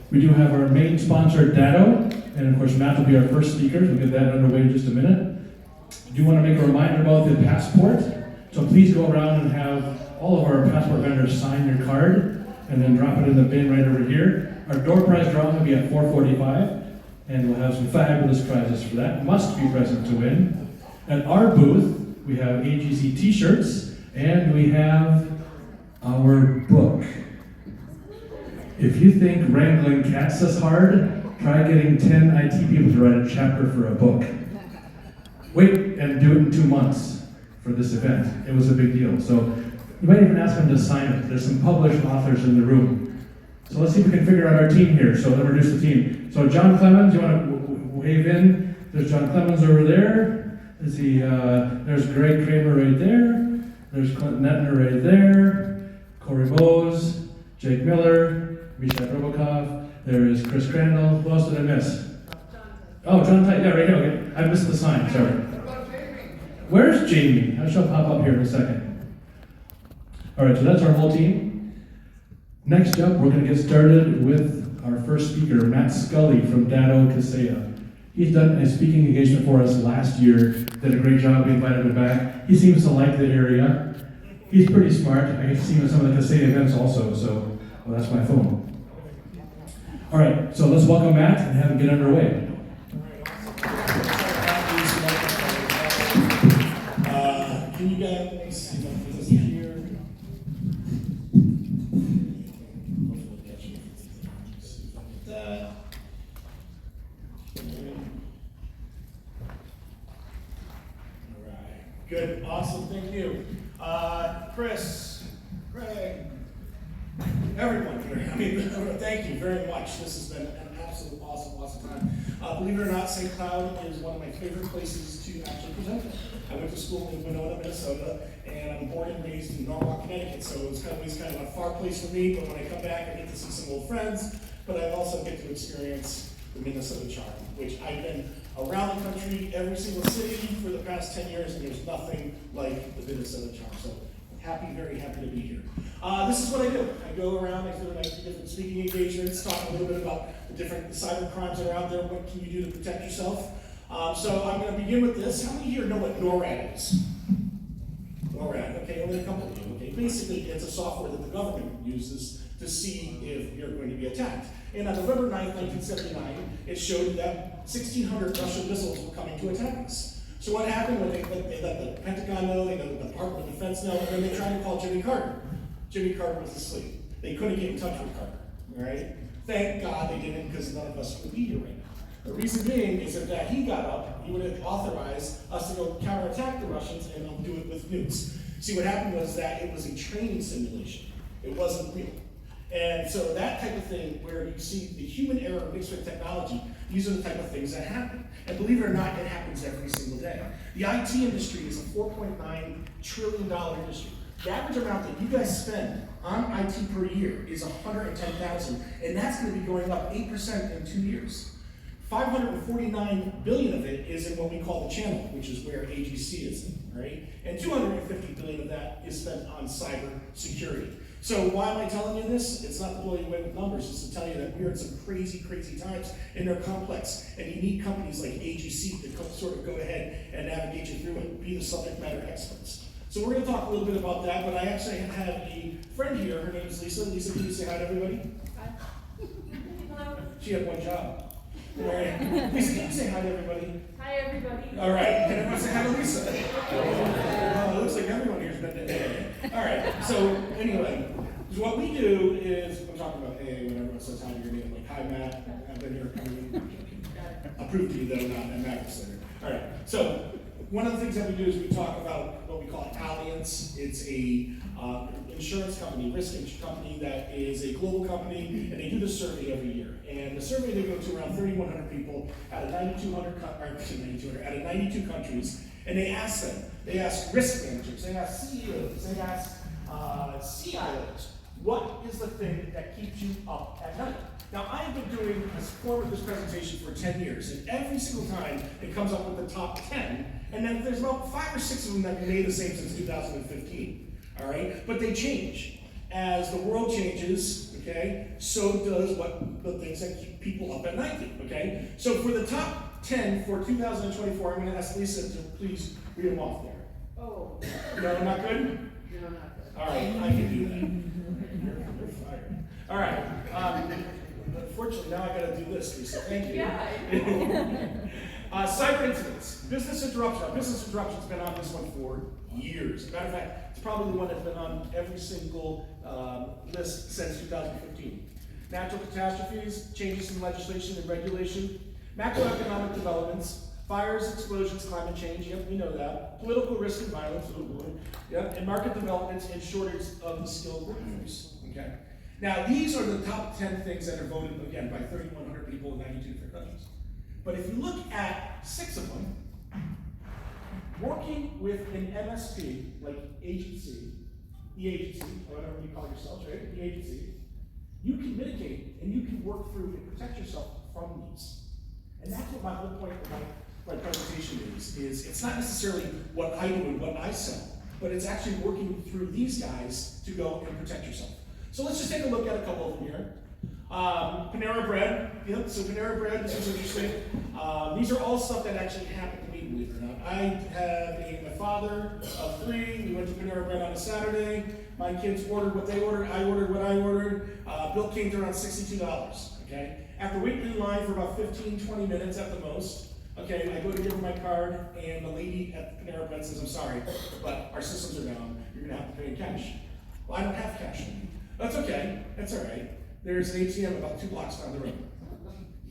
We do have our main sponsor, Datto, and of course Matt will be our first speaker. We'll get that underway in just a minute. I do want to make a reminder about the passport, so please go around and have all of our passport vendors sign your card and then drop it in the bin right over here. Our door prize draw will be at $4.45, and we'll have some fabulous prizes for that. Must be present to win. At our booth, we have AGC t-shirts, and we have our book. If you think wrangling cats is hard, try getting 10 IT people to write a chapter for a book. Wait and do it in 2 months for this event. It was a big deal. So you might even ask them to sign it. There's some published authors in the room. So let's see if we can figure out our team here. So let's introduce the team. So John Clemens, you want to wave in? There's John Clemens over there. There's Greg Kramer right there. There's Clinton Nettner right there. Corey Bose, Jake Miller, Misha Robokov, there is Chris Crandall. Who else did I miss? Oh, John Tite, yeah, right here, okay. I missed the sign, sorry. Where's Jamie? I shall pop up here in a second. All right, so that's our whole team. Next up, we're gonna get started with our first speaker, Matt Scully from Datto Kaseya. He's done a speaking engagement for us last year, did a great job, we invited him back. He seems to like the area. He's pretty smart. I get to see him at some of the Kaseya events also, so, well, that's my phone. All right, so let's welcome Matt and have him get underway. Can you guys put this here? That. All right. Good. Awesome. Thank you. Chris, Greg, everyone here. Thank you very much. This has been an absolute awesome time. Believe it or not, St. Cloud is one of my favorite places to actually present. I went to school in Winona, Minnesota, and I'm born and raised in Norwalk, Connecticut, so it's always kind of a far place for me, but when I come back, I get to see some old friends, but I also get to experience the Minnesota charm, which I've been around the country, every single city for the past 10 years, and there's nothing like the Minnesota charm. So very happy to be here. This is what I do. I go around, I do different speaking engagements, talk a little bit about the different cyber crimes that are out there, what can you do to protect yourself. So I'm going to begin with this. How many here know what NORAD is? NORAD, okay, only a couple of you. Okay, basically it's a software that the government uses to see if you're going to be attacked. And on November 9th, 1979, it showed that 1,600 Russian missiles were coming to attack us. So what happened when they let the Pentagon know, they let the Department of Defense know, and then they tried to call Jimmy Carter. Jimmy Carter was asleep. They couldn't get in touch with Carter, all right? Thank God they didn't, because none of us would be here right now. The reason being is that he got up, he would have authorized us to go counterattack the Russians and do it with nukes. See, what happened was that it was a training simulation. It wasn't real. And so that type of thing, where you see the human error mixed with technology, these are the type of things that happen. And believe it or not, it happens every single day. The IT industry is a $4.9 trillion industry. The average amount that you guys spend on IT per year is $110,000, and that's going to be going up 8% in 2 years. $549 billion of it is in what we call the channel, which is where AGC is in, right? And $250 billion of that is spent on cyber security. So why am I telling you this? It's not to blow you away with numbers, it's to tell you that we're in some crazy times, and they're complex. And you need companies like AGC to sort of go ahead and navigate you through it, be the subject matter experts. So we're going to talk a little bit about that, but I actually have a friend here. Her name is Lisa. Lisa, can you say hi to everybody? Hi. Hello. She had one job. All right. Lisa, can you say hi to everybody? Hi, everybody. All right. Can everyone say hi to Lisa? It looks like everyone here's been today. All right. So anyway, so what we do is, I'm talking about AA when everyone says hi to your name, like, hi, Matt. I've been here. I'll prove to you that I'm not a Matt later. All right. So one of the things that we do is we talk about what we call Allianz. It's a insurance company, risk company that is a global company, and they do this survey every year. And the survey, they go to around 3,100 people out of 92 countries, and they ask them. They ask risk managers, they ask CEOs, they ask CIOs, what is the thing that keeps you up at night? Now, I have been doing this presentation for 10 years, and every single time it comes up with the top 10, and then there's about 5 or 6 of them that remain the same since 2015, all right? But they change. as the world changes, okay, so does what the things that keep people up at night do, okay? So for the top 10 for 2024, I'm going to ask Lisa to please read them off there. Oh. No, not good? No, not good. All right, I can do that. You're fired. All right. Unfortunately, now I got to do this, Lisa. Thank you. Yeah, I know. Cyber incidents, business interruption. Now, business interruption's been on this one for years. As a matter of fact, it's probably the one that's been on every single list since 2015. Natural catastrophes, changes in legislation and regulation, macroeconomic developments, fires, explosions, climate change, yep, we know that, political risk and violence, oh boy, yep, and market developments and shortage of the skilled workforce, okay? Now, these are the top 10 things that are voted, again, by 3,100 people in 92 different countries. But if you look at 6 of them, working with an MSP, like AGC, the agency, or whatever you call yourselves, right, the agency, you can mitigate and you can work through and protect yourself from these. And that's what my whole point of my presentation is it's not necessarily what I do and what I sell, but it's actually working through these guys to go and protect yourself. So let's just take a look at a couple of them here. Panera Bread, yep, so Panera Bread, this is interesting. These are all stuff that actually happened to me, believe it or not. I have my father of 3, we went to Panera Bread on a Saturday. My kids ordered what they ordered, I ordered what I ordered. Bill came to around $62, okay? After waiting in line for about 15, 20 minutes at the most, okay, I go to give her my card, and the lady at the Panera Bread says, I'm sorry, but our systems are down, you're gonna have to pay in cash. Well, I don't have cash on me. That's okay, that's all right. There's an ATM about 2 blocks down the road.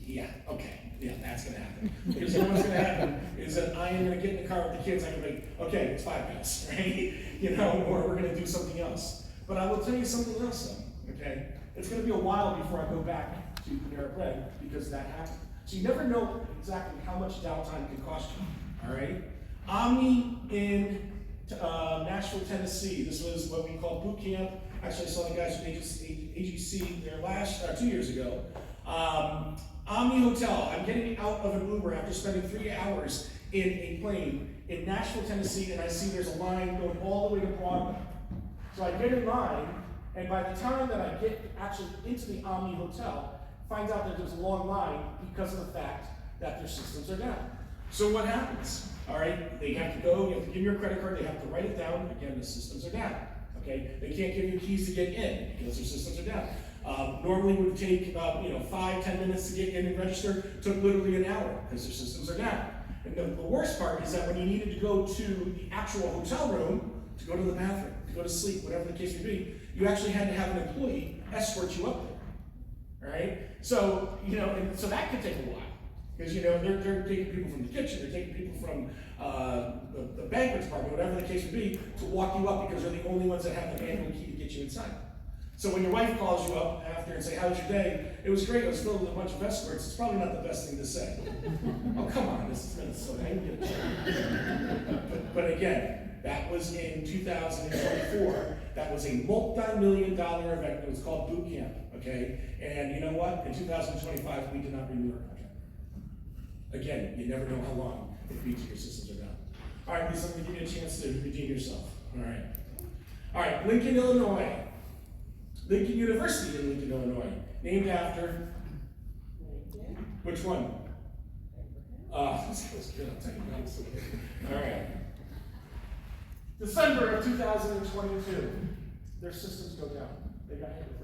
Yeah, okay, yeah, that's gonna happen. Because you know what's gonna happen is that I am gonna get in the car with the kids, I'm gonna be, okay, it's 5 minutes, right? You know, or we're gonna do something else. But I will tell you something else though, okay? It's gonna be a while before I go back to Panera Bread because that happened. So you never know exactly how much downtime can cost you, all right? Omni in Nashville, Tennessee, this was what we call boot camp. Actually, I saw the guys from AGC there 2 years ago. Omni Hotel, I'm getting out of an Uber after spending 3 hours in a plane in Nashville, Tennessee, and I see there's a line going all the way to Broadway. So I get in line, and by the time that I get actually into the Omni Hotel, find out that there's a long line because of the fact that their systems are down. So what happens? All right, they have to go, you have to give your credit card, they have to write it down, again, the systems are down. Okay, they can't give you keys to get in because their systems are down. Normally would take about 5-10 minutes to get in and register. Took literally an hour because their systems are down. And the worst part is that when you needed to go to the actual hotel room to go to the bathroom, to go to sleep, whatever the case may be, you actually had to have an employee escort you up there. All right, so and so that could take a while. Because they're taking people from the kitchen, they're taking people from the banquet department, whatever the case would be, to walk you up because they're the only ones that have the manual key to get you inside. So when your wife calls you up after and say, "How was your day?" "It was great. I was filled with a bunch of escorts." It's probably not the best thing to say. Oh, come on, this is Minnesota. I can get a check. But again, that was in 2024. That was a multi-million-dollar event. It was called boot camp. Okay, and you know what? In 2025, we did not renew our contract. Again, you never know how long it be till your systems are down. All right, Lisa, I'm going to give you a chance to redeem yourself. All right, Lincoln, Illinois. Lincoln University in Lincoln, Illinois. Named after? Which one? This was good, I'll tell you. All right. December of 2022, their systems go down. They got hit with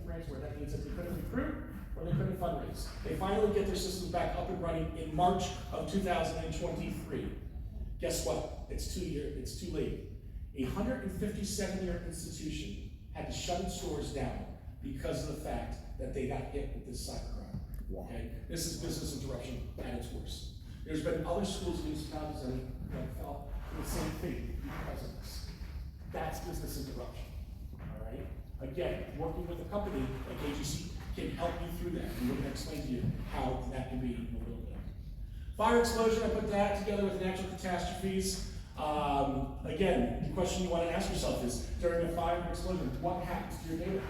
ransomware. That means that they couldn't recruit or they couldn't fundraise. They finally get their systems back up and running in March of 2023. Guess what? It's too late. A 157-year institution had to shut its doors down because of the fact that they got hit with this cybercrime. Wow. Okay? This is business interruption at its worst. There's been other schools and municipalities that fell to the same fate because of this. That's business interruption. All right? Again, working with a company like AGC can help you through that. And we're going to explain to you how that can be in a little bit. Fire explosion, I put that together with natural catastrophes. Again, the question you want to ask yourself is, during a fire explosion, what happens to your data?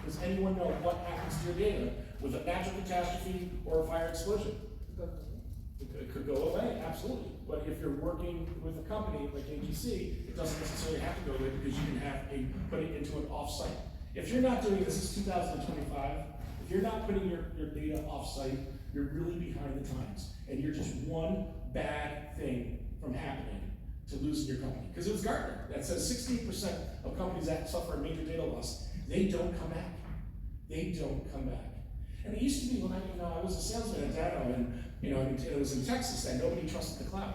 Does anyone know what happens to your data with a natural catastrophe or a fire explosion? It could go away, absolutely. But if you're working with a company like AGC, it doesn't necessarily have to go there because you can put it into an offsite. If you're not doing this is 2025, if you're not putting your data offsite, you're really behind the times. And you're just one bad thing from happening to losing your company. Because it was Gartner that says 16% of companies that suffer a major data loss, they don't come back. They don't come back. And it used to be when I was a salesman at Datto, and it was in Texas that nobody trusted the cloud.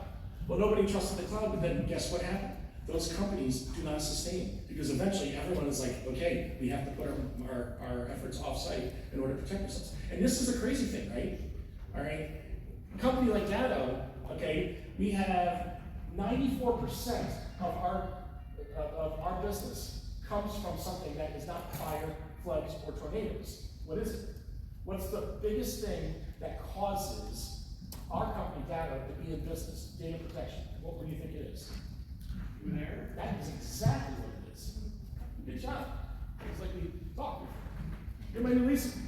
Well, nobody trusted the cloud, but then guess what happened? Those companies do not sustain because eventually everyone is like, okay, we have to put our efforts offsite in order to protect ourselves. And this is a crazy thing, right? All right, a company like Datto, okay, we have 94% of our business comes from something that is not fire, floods, or tornadoes. What is it? What's the biggest thing that causes our company, Datto, to be in business? Data protection. What do you think it is? Human error. That is exactly what it is. Good job. It's like we talked. You're my new Lisa.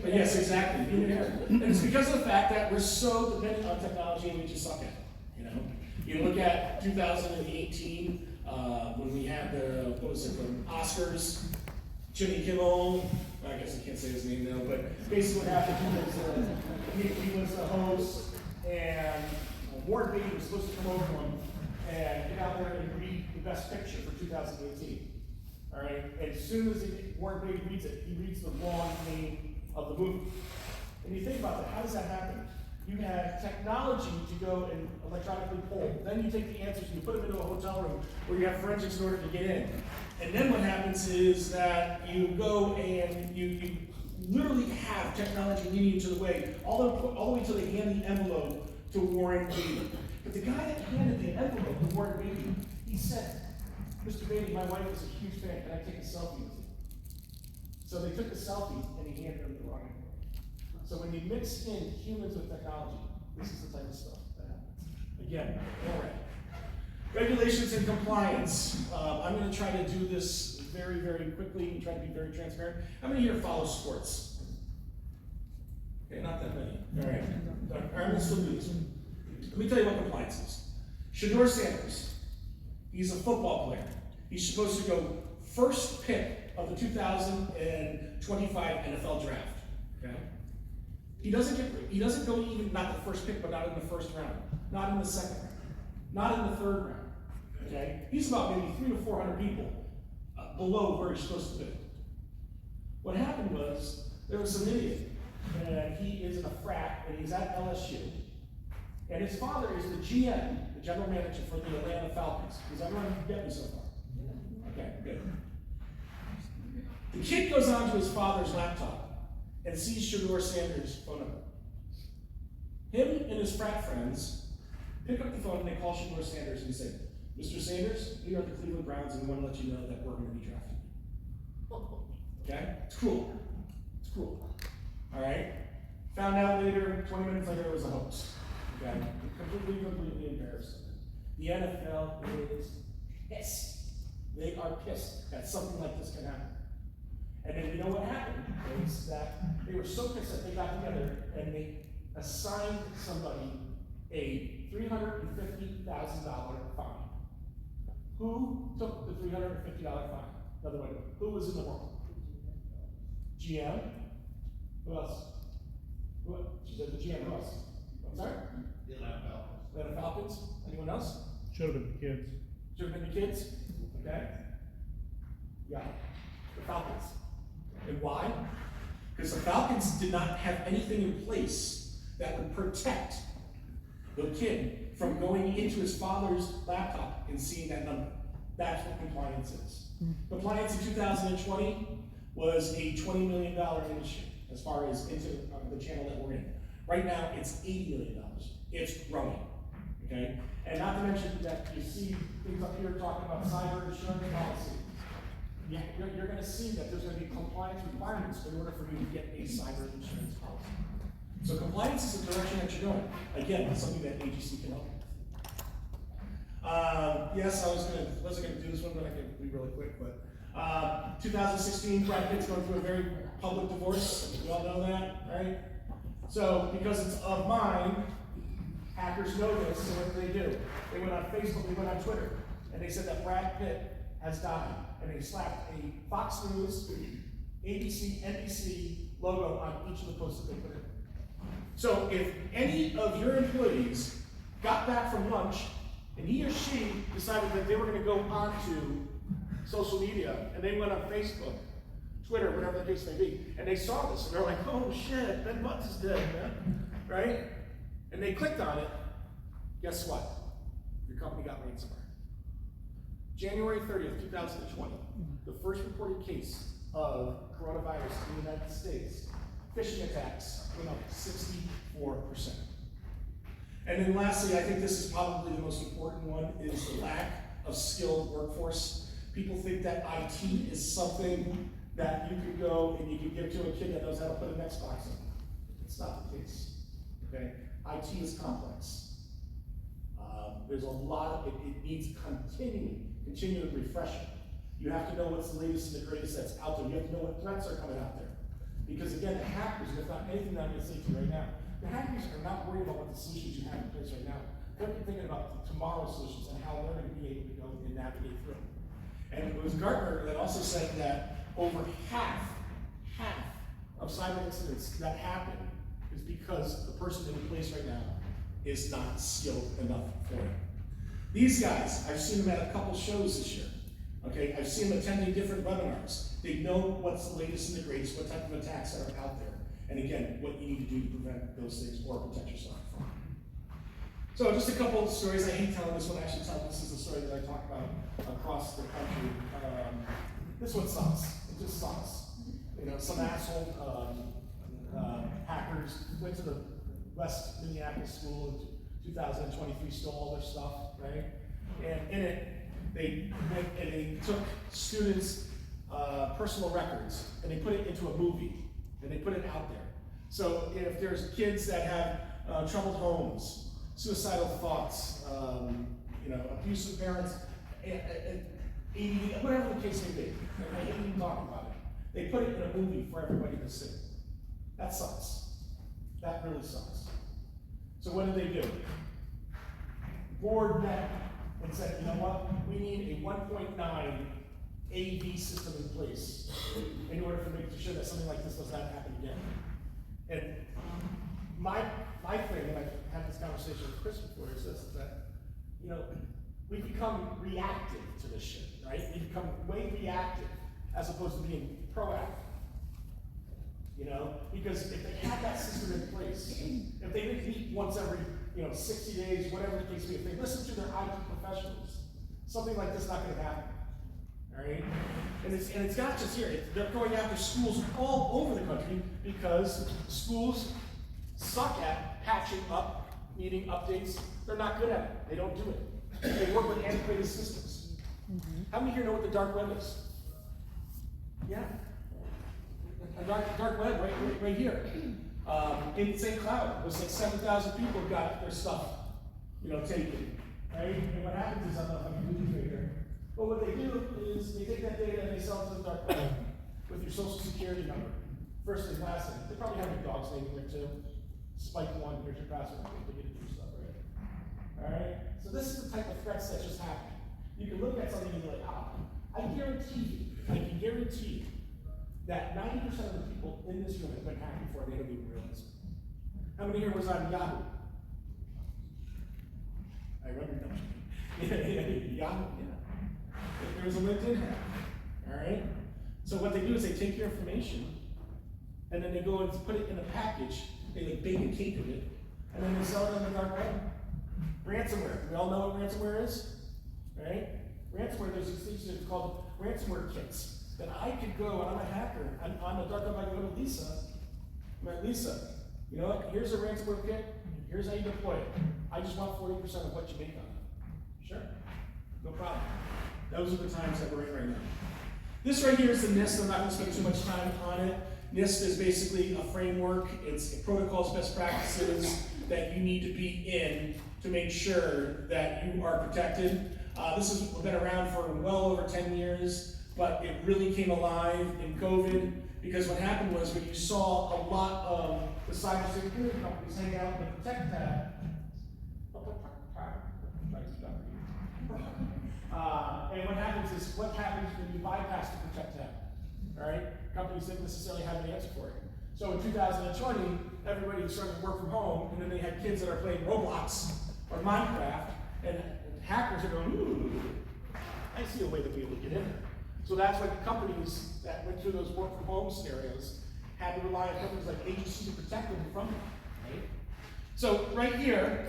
But yes, exactly. Human error. And it's because of the fact that we're so dependent on technology and we just suck at it. You look at 2018 when we had the Oscars. Jimmy Kimmel, I guess I can't say his name now, but basically what happened, he was the host, and Warren Beatty was supposed to come over to him and get out there and read the best picture for 2018. All right, and as soon as Warren Beatty reads it, he reads the wrong name of the movie. And you think about that, how does that happen? You have technology to go and electronically poll. Then you take the answers and you put them into a hotel room where you have forensics in order to get in. And then what happens is that you go and you literally have technology leading you to the way, all the way till they hand the envelope to Warren Beatty. But the guy that handed the envelope to Warren Beatty, he said, "Mr. Beatty, my wife is a huge fan. Can I take a selfie with you?" So they took a selfie and he handed him the wrong envelope. So when you mix in humans with technology, this is the type of stuff that happens. Again, all right. Regulations and compliance. I'm going to try to do this very, very quickly and try to be very transparent. How many here follow sports? Okay, not that many. All right. I'm going to still do this one. Let me tell you what compliance is. Shedeur Sanders, he's a football player. He's supposed to go first pick of the 2025 NFL draft. Okay? He doesn't go even not the first pick, but not in the first round, not in the second round, not in the third round. Okay, he's about maybe 300 to 400 people below where he's supposed to be. What happened was there was some idiot, and he is in a frat, and he's at LSU, and his father is the GM, the general manager for the Atlanta Falcons. Does everyone get me so far? Okay, good. The kid goes onto his father's laptop and sees Shedeur Sanders' phone number. Him and his frat friends pick up the phone and they call Shedeur Sanders and say, "Mr. Sanders, we are the Cleveland Browns and we want to let you know that we're going to be drafting you." Okay? It's cool. It's cool. All right? Found out later, 20 minutes later, it was a hoax. Okay? Completely embarrassed. The NFL is pissed. They are pissed that something like this can happen. And then you know what happened is that they were so pissed that they got together and they assigned somebody a $350,000 fine. Who took the $350 fine? In other words, who was in the wrong? GM? Who else? She said the GM. Who else? I'm sorry? The Atlanta Falcons. Atlanta Falcons? Anyone else? Should have been the kids. Should have been the kids? Okay. Yeah. The Falcons. And why? Because the Falcons did not have anything in place that would protect the kid from going into his father's laptop and seeing that number. That's what compliance is. Compliance in 2020 was a $20 million industry as far as into the channel that we're in. Right now, it's $80 million. It's growing. Okay? And not to mention that you see things up here talking about cyber insurance policy. Yeah, you're going to see that there's going to be compliance requirements in order for you to get a cyber insurance policy. So compliance is the direction that you're going. Again, it's something that AGC can help you with. Yes, I wasn't going to do this one, but I can be really quick. But 2016, Brad Pitt's going through a very public divorce. We all know that, right? So, because it's of mine, hackers know this, so what do? They went on Facebook, they went on Twitter, and they said that Brad Pitt has died, and they slapped a Fox News, ABC, NBC logo on each of the posts that they put in. So if any of your employees got back from lunch, and he or she decided that they were gonna go onto social media, and they went on Facebook, Twitter, whatever the case may be, and they saw this, and they're like, oh shit, Ben Butts is dead, man, right? And they clicked on it, guess what? Your company got ransomware. January 30th, 2020, the first reported case of coronavirus in the United States, phishing attacks went up 64%. And then lastly, I think this is probably the most important one, is the lack of skilled workforce. People think that IT is something that you could go and you could give to a kid that knows how to put an Xbox in. It's not the case, okay? IT is complex. There's a lot of it needs continued refreshing. You have to know what's the latest and the greatest that's out there. You have to know what threats are coming out there. Because again, the hackers, if not anything that I'm going to say to you right now, the hackers are not worried about what the solutions you have in place right now. They're thinking about tomorrow's solutions and how they're going to be able to go and navigate through. And it was Gartner that also said that over half of cyber incidents that happen is because the person in place right now is not skilled enough for it. These guys, I've seen them at a couple shows this year. Okay, I've seen them attending different webinars. They know what's the latest and the greatest, what type of attacks are out there. And again, what you need to do to prevent those things or protect yourself from. So just a couple of stories. I hate telling this one. I actually tell this is a story that I talk about across the country. This one sucks. It just sucks. You know, some asshole hackers went to the West Minneapolis school in 2023, stole all their stuff, right? And in it, they went and they took students' personal records and they put it into a movie and they put it out there. So if there's kids that have troubled homes, suicidal thoughts, you know, abusive parents, ADD, whatever the case may be, I hate even talking about it. They put it in a movie for everybody to see. That sucks. That really sucks. So what did they do? Board met and said, you know what? We need a 1.9 AV system in place in order to make sure that something like this does not happen again. And my thing, and I've had this conversation with Chris before, is this, is that, you know, we become reactive to this shit, right? We become way reactive as opposed to being proactive. You know, because if they had that system in place, if they didn't meet once every, 60 days, whatever the case may be, if they listen to their IT professionals, something like this is not going to happen. All right, and it's not just here. They're going after schools all over the country because schools suck at patching up, needing updates. They're not good at it. They don't do it. They work with antiquated systems. How many here know what the dark web is? Yeah. A dark web right here. In St. Cloud, there's like 7,000 people who got their stuff, taken. Right? And what happens is, I don't know if I can do this right here, but what they do is they take that data and they sell it to the dark web with your social security number. First and last name. They probably have your dog's name in there too. Spike one, here's your password. They get to do stuff, right? Alright? So this is the type of threats that just happen. You can look at something and be like, I guarantee you that 90% of the people in this room have been hacked before they don't even realize it. How many here was on Yahoo? I remember Yahoo, yeah. There was a LinkedIn hack, all right? So what they do is they take your information and then they go and put it in a package, they like bake and cake of it, and then they sell it on the dark web. Ransomware, we all know what ransomware is, right? Ransomware, there's these things that are called ransomware kits. That I could go, and I'm a hacker, on the dark web, I can go to Lisa. I'm like, Lisa, you know what? Here's a ransomware kit. Here's how you deploy it. I just want 40% of what you make on it. Sure, no problem. Those are the times that we're in right now. This right here is the NIST. I'm not going to spend too much time on it. NIST is basically a framework. It's protocols, best practices that you need to be in to make sure that you are protected. This has been around for well over 10 years. But it really came alive in COVID because what happened was when you saw a lot of the cybersecurity companies hang out in the Protect tab. And what happens when you bypass the Protect tab? All right, companies didn't necessarily have an answer for it. So in 2020, everybody was starting to work from home, and then they had kids that are playing Roblox or Minecraft, and hackers are going, ooh, I see a way to be able to get in there. So that's why the companies that went through those work from home scenarios had to rely on companies like AGC to protect them from it, right? So right here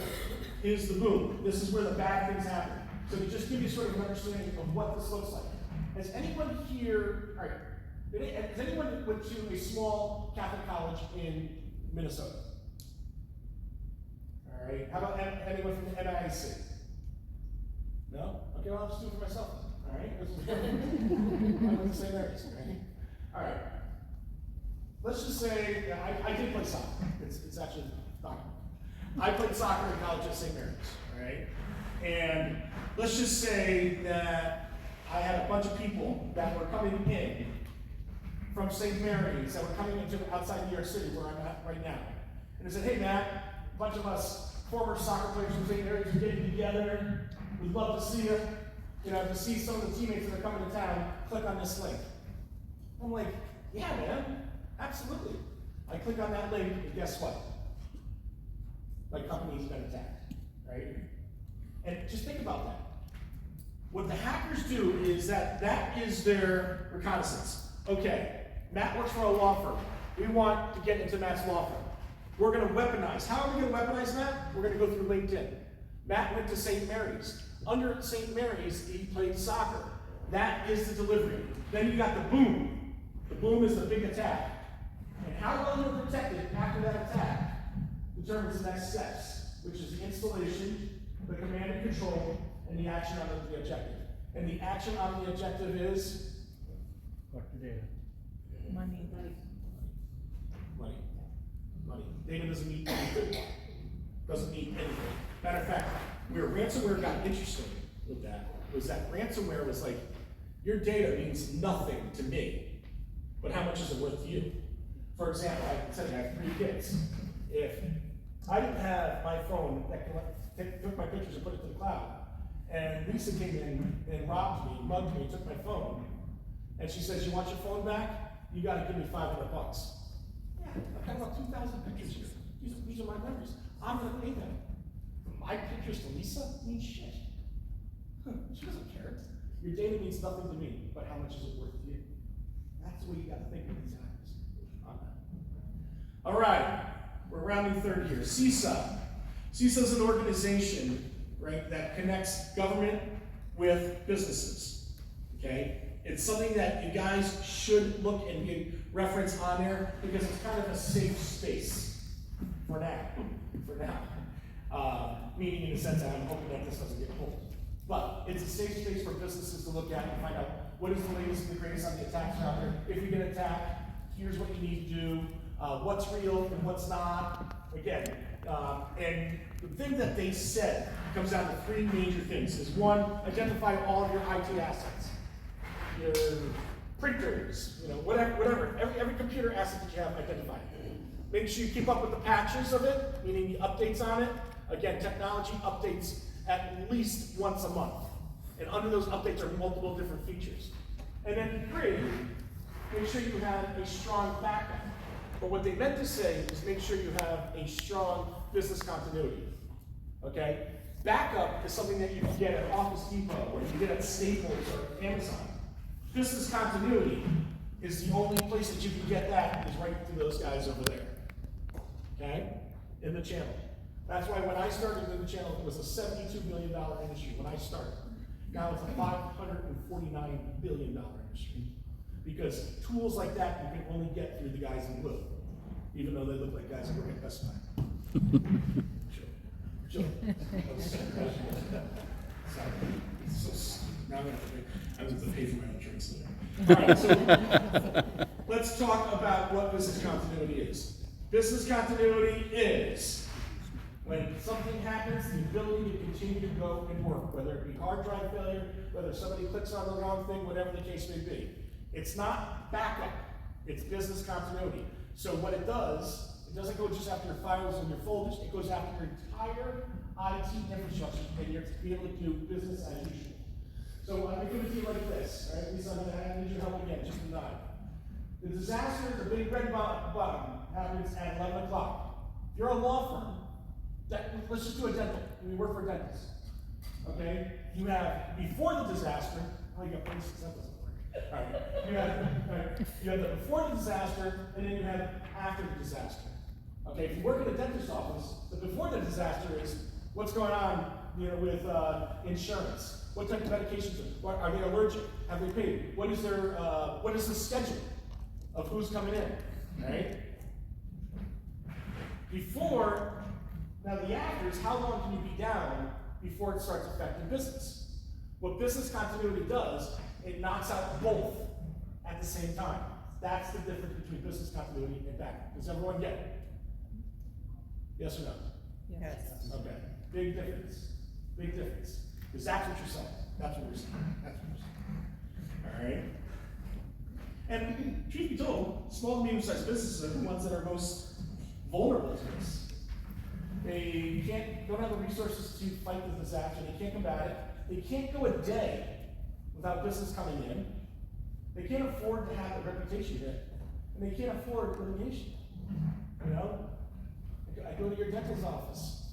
is the boom. This is where the bad things happen. So to just give you sort of an understanding of what this looks like. Has anyone here, all right, has anyone went to a small Catholic college in Minnesota? All right, how about anyone from the MIC? No? Okay, well, I'll just do it for myself. All right, this is I wouldn't say there, right? All right. Let's just say I did play soccer. It's actually fine. I played soccer in college at St. Mary's. All right, and let's just say that I had a bunch of people that were coming in from St. Mary's that were coming into outside New York City, where I'm at right now, and they said, "Hey, Matt, a bunch of us former soccer players from St. Mary's are getting together. We'd love to see you. You know, to see some of the teammates that are coming to town, click on this link." I'm like, "Yeah, man, absolutely." I click on that link, and guess what? My company's been attacked, right? And just think about that. What the hackers do is that is their reconnaissance. Okay, Matt works for a law firm. We want to get into Matt's law firm. We're going to weaponize. How are we going to weaponize Matt? We're going to go through LinkedIn. Matt went to St. Mary's. Under St. Mary's, he played soccer. That is the delivery. Then you got the boom. The boom is the big attack. And how well you're protected after that attack determines the next steps, which is the installation, the command and control, and the action on the objective. And the action on the objective is? Collect the data. Money. Money. Money. Data doesn't mean anything. Doesn't mean anything. Matter of fact, where ransomware got interesting with that was that ransomware was like, your data means nothing to me, but how much is it worth to you? For example, I said I have 3 kids. If I didn't have my phone that took my pictures and put it to the cloud, and Lisa came in and robbed me, mugged me, took my phone, and she says, "You want your phone back? You got to give me $500. Yeah, I've got about 2,000 pictures here. These are my memories. I'm going to pay them. My pictures to Lisa mean shit. She doesn't care. Your data means nothing to me, but how much is it worth to you? That's the way you got to think of these hackers on that. All right, we're rounding third here. CISA. CISA is an organization, right, that connects government with businesses. Okay, it's something that you guys should look and get reference on there because it's kind of a safe space for now. For now. Meaning in the sense that I'm hoping that this doesn't get pulled. But it's a safe space for businesses to look at and find out what is the latest and the greatest on the attacks out there. If you get attacked, here's what you need to do, what's real and what's not. Again, and the thing that they said comes down to 3 major things. Is 1, identify all of your IT assets. Your printers, whatever. Every computer asset that you have, identify it. Make sure you keep up with the patches of it, meaning the updates on it. Again, technology updates at least once a month. And under those updates are multiple different features. And then 3, make sure you have a strong backup. But what they meant to say is make sure you have a strong business continuity. Okay? Backup is something that you can get at Office Depot or you can get at Staples or Amazon. Business continuity is the only place that you can get that is right through those guys over there. Okay? In the channel. That's why when I started in the channel, it was a $72 billion industry when I started. Now it's a $549 billion industry. Because tools like that you can only get through the guys in blue, even though they look like guys that work at Best Buy. Sure. Now I'm going to pay for my own drinks later. All right, so let's talk about what business continuity is. Business continuity is when something happens, the ability to continue to go and work, whether it be hard drive failure, whether somebody clicks on the wrong thing, whatever the case may be. It's not backup, it's business continuity. So what it does It doesn't go just after your files and your folders, it goes after your entire IT infrastructure, and you're to be able to do business as usual. So I'm going to give it to you like this, all right? Lisa, I need your help again, just a nod. The disaster, the big red button, happens at 11 o'clock. If you're a law firm, let's just do a dental. We work for dentists. Okay? You have before the disaster, oh, you got 46 that doesn't work. All right. You have the before the disaster, and then you have after the disaster. Okay, if you work in a dentist's office, the before the disaster is what's going on, with insurance. What type of medications are they allergic? Have they paid? What is the schedule of who's coming in? Right? Before, now the after is how long can you be down before it starts affecting business? What business continuity does, it knocks out both at the same time. That's the difference between business continuity and backup. Does everyone get it? Yes or no? Yes. Okay. Big difference. Big difference. Because that's what you're saying. That's what we're saying. That's what we're saying. All right? And truth be told, small and medium-sized businesses are the ones that are most vulnerable to this. They don't have the resources to fight the disaster. They can't combat it. They can't go a day without business coming in. They can't afford to have a reputation hit, and they can't afford litigation. I go to your dentist's office.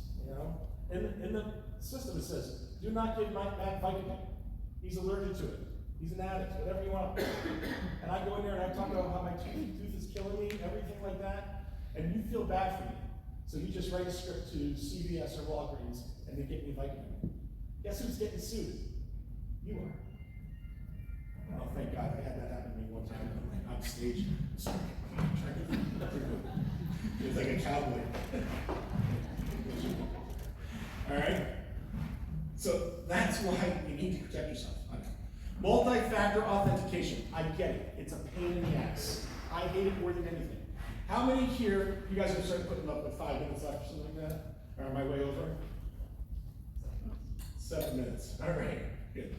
In the system it says, do not give Matt Vicodin. He's allergic to it. He's an addict, whatever you want. And I go in there and I talk about how my tooth is killing me, everything like that, and you feel bad for me. So you just write a script to CVS or Walgreens, and they get me Vicodin. Guess who's getting sued? You are. Oh, thank God, I had that happen to me one time on stage. It's like a cowboy. All right? So that's why you need to protect yourself. Multi-factor authentication. I get it. It's a pain in the ass. I hate it more than anything. How many here, you guys are starting putting up with 5 minutes left or something like that? Or am I way over? 7 minutes. All right, good.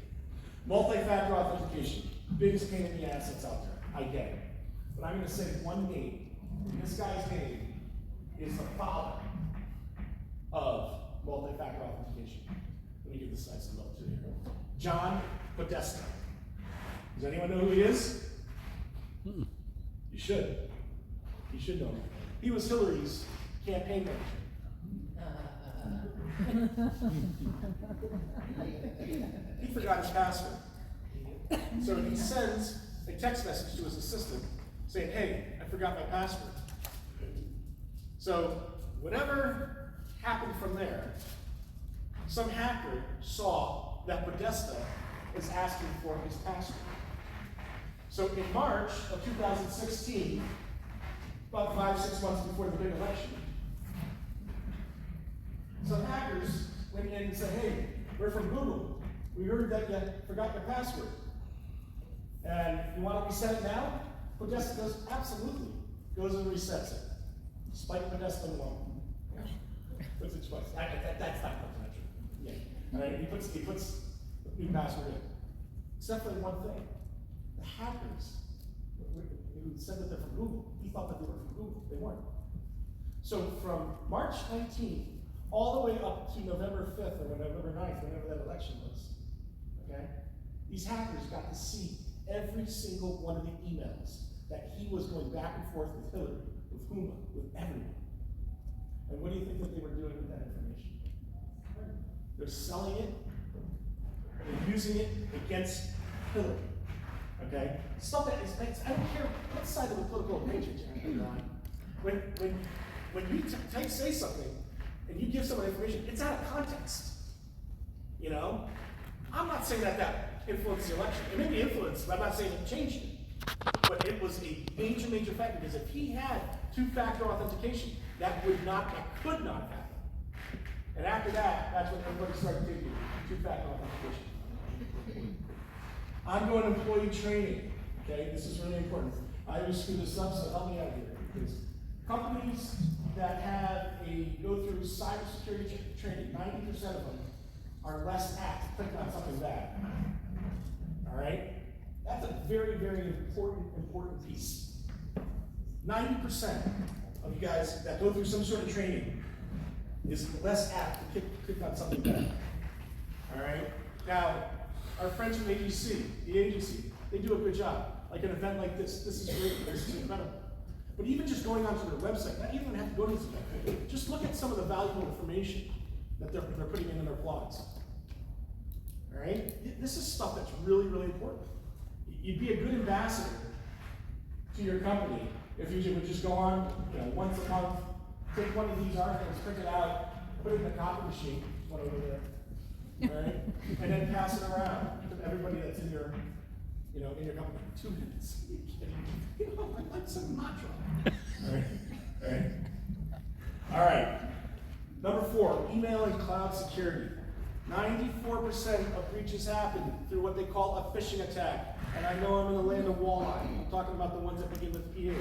Multi-factor authentication. Biggest pain in the ass that's out there. I get it. But I'm going to say one name. This guy's name is the father of multi-factor authentication. Let me give this guy some note too here. John Podesta. Does anyone know who he is? You should. You should know him. He was Hillary's campaign manager. He forgot his password. So he sends a text message to his assistant saying, hey, I forgot my password. So whatever happened from there, some hacker saw that Podesta is asking for his password. So in March of 2016, about 5-6 months before the big election, some hackers went in and said, hey, we're from Google. We heard that you forgot your password. And you want to reset it now? Podesta goes, absolutely. Goes and resets it. Spike Podesta alone. Yeah. Puts it twice. That's not confidential. Yeah. All right. He puts the new password in. Except for one thing. The hackers who said that they're from Google, he thought that they were from Google. They weren't. So from March 19th all the way up to November 5th or November 9th, whenever that election was, okay, these hackers got to see every single one of the emails that he was going back and forth with Hillary, with Huma, with everyone. And what do you think that they were doing with that information? They're selling it, they're using it against Hillary. Okay? Stuff that is, I don't care what side of the political equation you're on. When you say something and you give someone information, it's out of context. I'm not saying that influenced the election. It may be influenced, but I'm not saying it changed it. But it was a major, major factor, because if he had two-factor authentication, that could not happen. And after that, that's when everybody started taking two-factor authentication. Ongoing employee training. Okay, this is really important. I always screw this up, so help me out here. Because companies that go through cybersecurity training, 90% of them are less apt to click on something bad. All right? That's a very, very important piece. 90% of you guys that go through some sort of training is less apt to click on something better. All right? Now, our friends from AGC, the agency, they do a good job. Like an event like this is great, this is incredible. But even just going onto their website, not even have to go to this event, just look at some of the valuable information that they're putting in their blogs. All right? This is stuff that's really, really important. You'd be a good ambassador to your company if you would just go on, once a month, take one of these articles, print it out, put it in the copy machine, one over there, all right? And then pass it around to everybody that's in your, in your company. 2 minutes. Are you kidding? Like some mantra. All right, all right. All right. Number 4, email and cloud security. 94% of breaches happen through what they call a phishing attack. And I know I'm in the land of walleye. I'm talking about the ones that begin with PH.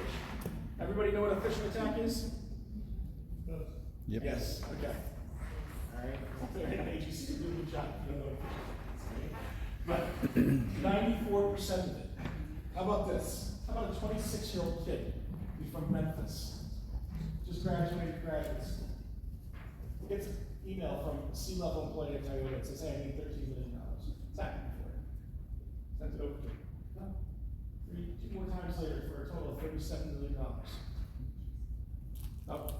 Everybody know what a phishing attack is? Yep. Yes, okay. All right. AGC did a good job. You don't know what a phishing attack is, right? But 94% of it. How about this? How about a 26-year-old kid? He's from Memphis. Just graduated graduate school. Gets an email from a C-level employee at Toyota that says, hey, I need $13 million. It's happened before. Sent it over to him. No. 2 more times later for a total of $37 million. Oh.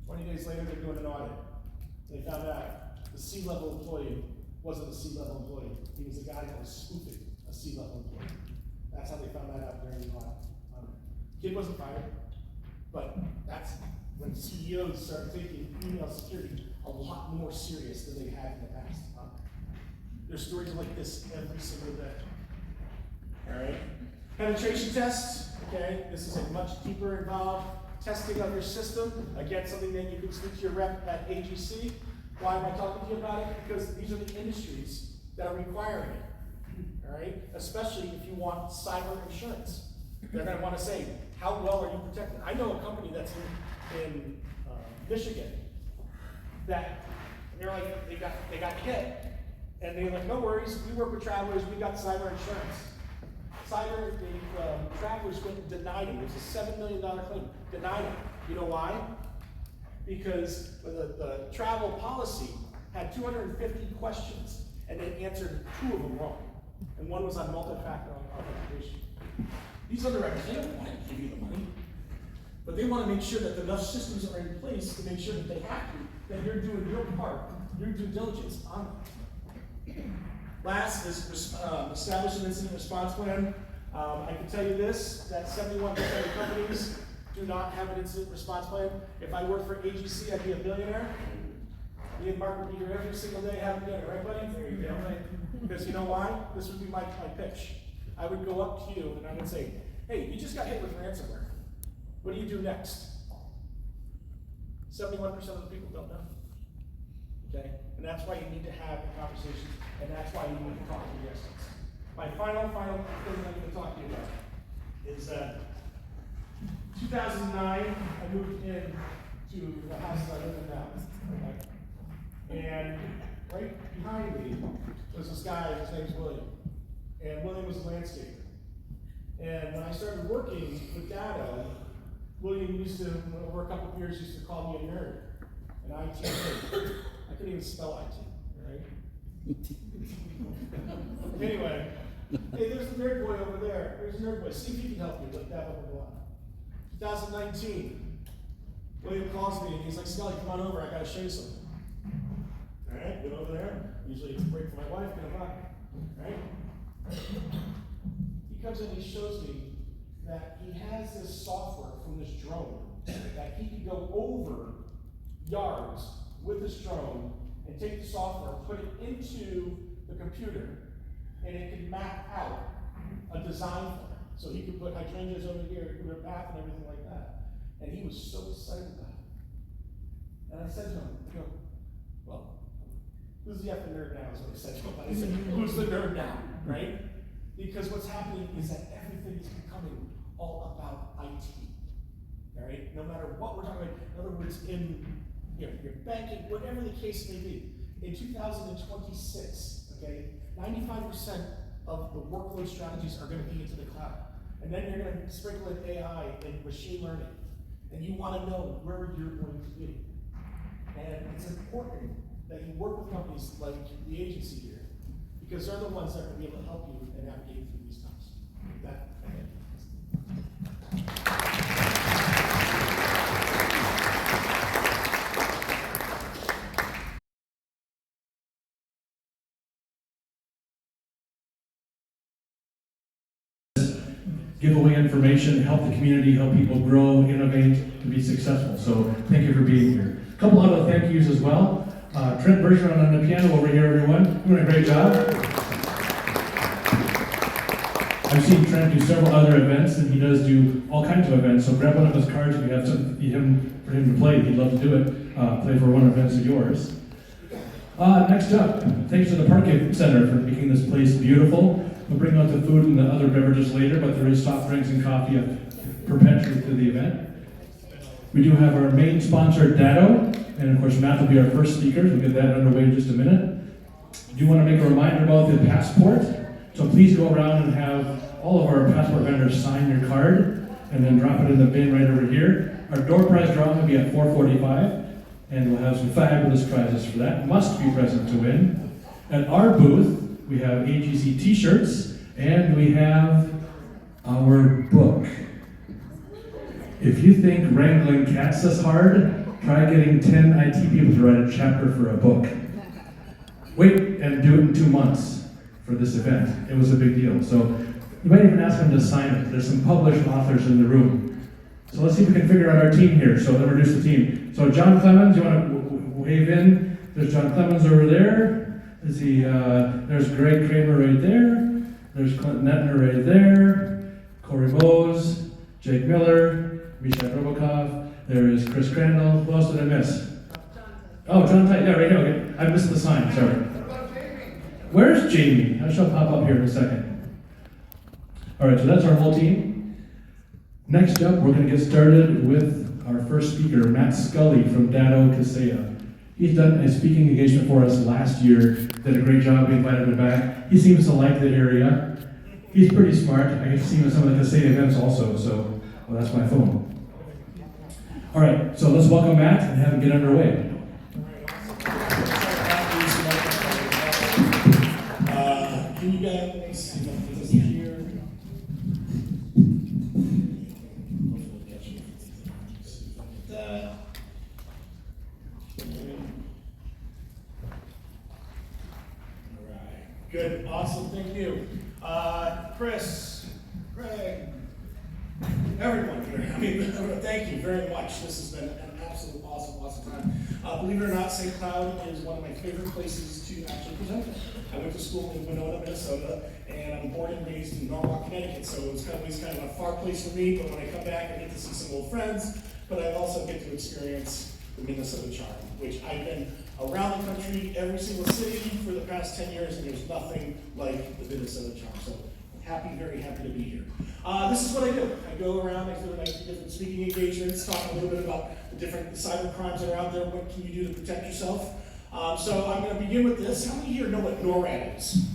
20 days later, they're doing an audit. They found out the C-level employee wasn't a C-level employee. He was a guy that was spoofing a C-level employee. That's how they found that out during the audit. Kid wasn't fired, but that's when CEOs start taking email security a lot more serious than they had in the past. There's stories like this every single day. All right. Penetration tests. Okay, this is a much deeper involved testing of your system. Again, something that you can speak to your rep at AGC. Why am I talking to you about it? Because these are the industries that are requiring it. All right, especially if you want cyber insurance. They're going to want to say, how well are you protected? I know a company that's in Michigan that they're like, they got hit, and they're like, no worries, we work with travelers, we got cyber insurance. The travelers went and denied it. It was a $7 million claim. Denied it. You know why? Because the travel policy had 250 questions, and they answered 2 of them wrong. And one was on multi-factor authentication. These underwriters, they don't want to give you the money, but they want to make sure that enough systems are in place to make sure that they have to, that you're doing your part, your due diligence on it. Last is establish an incident response plan. I can tell you this, that 71% of companies do not have an incident response plan. If I worked for AGC, I'd be a billionaire. Me and Mark would be here every single day having dinner, right, buddy? There you go. Because you know why? This would be my pitch. I would go up to you and I would say, hey, you just got hit with ransomware. What do you do next? 71% of the people don't know. Okay? And that's why you need to have the conversations, and that's why you need to talk to the experts. My final thing I'm going to talk to you about is that 2009, I moved in to the house that I live in now. Okay? And right behind me was this guy, his name's William. And William was a landscaper. And when I started working with Datto, William used to, over a couple of years, used to call me a nerd. An IT nerd. I couldn't even spell IT, right? Anyway, hey, there's the nerd boy over there. There's the nerd boy. See if he can help you with that, blah, blah, blah. 2019, William calls me and he's like, Scully, come on over, I gotta show you something. All right, get over there. Usually it's a break for my wife, get a buy. All right? He comes in and he shows me that he has this software from this drone that he can go over yards with this drone and take the software, put it into the computer, and it can map out a design for him. So he could put hydrangeas over here, put a path and everything like that. And he was so excited about it. And I said to him, well, who's the effing nerd now is what I said to him. I said, who's the nerd now, right? Because what's happening is that everything is becoming all about IT, all right? No matter what we're talking about, in other words, in your banking, whatever the case may be, in 2026, okay, 95% of the workload strategies are going to be into the cloud. And then you're going to sprinkle in AI and machine learning. and you want to know where you're going to be. And it's important that you work with companies like the agency here, because they're the ones that are going to be able to help you and navigate through these times. With that, give away information, help the community, help people grow, innovate, to be successful. So thank you for being here. A couple other thank yous as well. Trent Bergeron on the piano over here, everyone. Doing a great job. I've seen Trent do several other events, and he does do all kinds of events. So grab one of his cards if you have something for him to play. He'd love to do it. Play for one of events of yours. Next up, thanks to the Park Center for making this place beautiful. We'll bring out the food and the other beverages later, but there is soft drinks and coffee perpetually through the event. We do have our main sponsor, Datto, and of course Matt will be our first speaker. We'll get that underway in just a minute. I do want to make a reminder about the passport, so please go around and have all of our passport vendors sign your card and then drop it in the bin right over here. Our door prize drawing will be at 4:45, and we'll have some fabulous prizes for that. Must be present to win. At our booth, we have AGC t-shirts, and we have our book. If you think wrangling cats is hard, try getting 10 IT people to write a chapter for a book. Wait and do it in 2 months for this event. It was a big deal. So you might even ask them to sign it. There's some published authors in the room. So let's see if we can figure out our team here. So introduce the team. So John Clemens, you want to wave in? There's John Clemens over there. Is he? There's Greg Kramer right there. There's Clint Nettner right there. Corey Mose, Jake Miller, Misha Robokov. There is Chris Crandall. Who else did I miss? Oh, John Tite. Yeah, right here. Okay. I missed the sign. Sorry. Where's Jamie? I shall pop up here in a second. All right, so that's our whole team. Next up, we're going to get started with our first speaker, Matt Scully from Datto Kaseya. He's done a speaking engagement for us last year. Did a great job. We invited him back. He seems to like the area. He's pretty smart. I get to see him at some of the Kaseya events also, so, well, that's my phone. All right, so let's welcome Matt and have him get underway. Can you guys see this here? That. All right. Good. Awesome. Thank you. Chris, Greg, everyone here. I mean, thank you very much. This has been an absolute awesome time. Believe it or not, St. Cloud is one of my favorite places to actually present. I went to school in Winona, Minnesota, and I'm born and raised in Norwalk, Connecticut, so it's always kind of a far place for me, but when I come back, I get to see some old friends, but I also get to experience the Minnesota charm, which I've been around the country, every single city for the past 10 years, and there's nothing like the Minnesota charm. So very happy to be here. This is what I do. I go around, I do different speaking engagements, talk a little bit about the different cyber crimes that are out there, what can you do to protect yourself. So I'm going to begin with this. How many here know what NORAD is?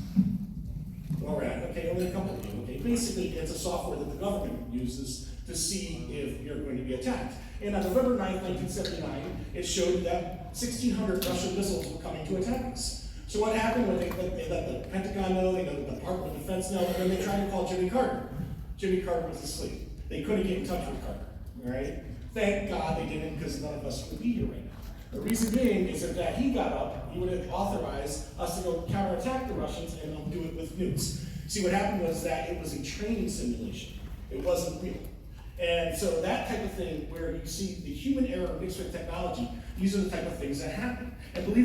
NORAD, okay, only a couple of you. Okay, basically it's a software that the government uses to see if you're going to be attacked. And on November 9th, 1979, it showed that 1,600 Russian missiles were coming to attack us. So what happened when they let the Pentagon know, they let the Department of Defense know, and then they tried to call Jimmy Carter. Jimmy Carter was asleep. They couldn't get in touch with Carter, all right? Thank God they didn't, because none of us would be here right now. The reason being is that he got up, he would have authorized us to go counterattack the Russians and do it with nukes. See, what happened was that it was a training simulation. It wasn't real. And so that type of thing, where you see the human error mixed with technology, these are the type of things that happen. And believe it